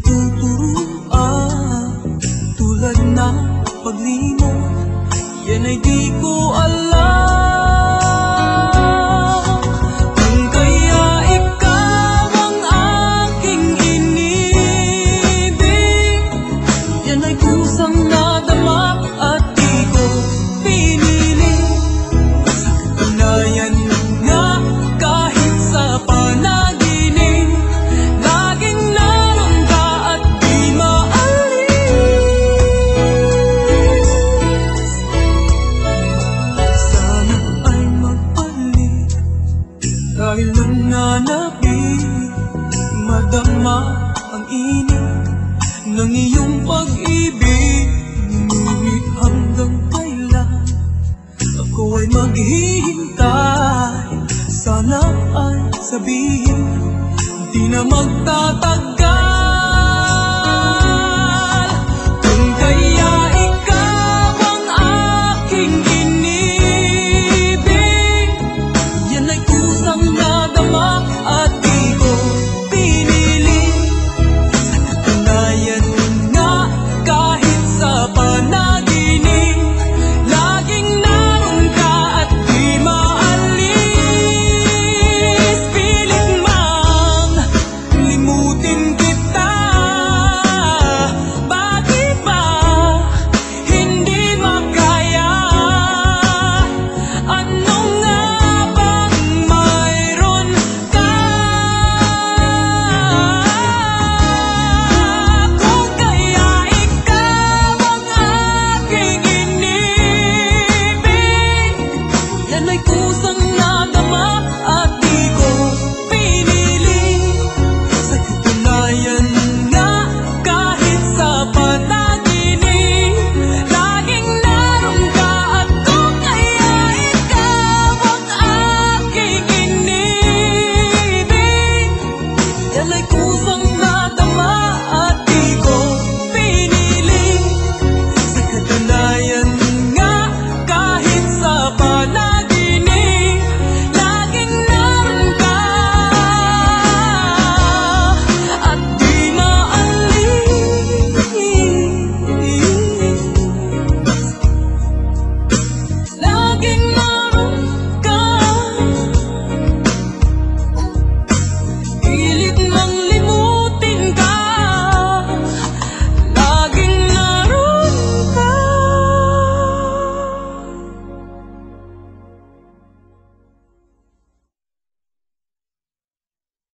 tuturuan, tulad ng paglimot, yan ay di ko alam. Kung kaya ikaw ang aking inibig, yan ay kusang nadama at di ko pinili. Sa katunayan nga, kahit sa panaginip, laging naroon ka at di maalis. Sana ay magbalik, dahil nananapin, madama ang init ng iyong pag-ibig. Ngunit hanggang kailan ako ay maghihintay? Sana ay sabihin, di na magtatagal.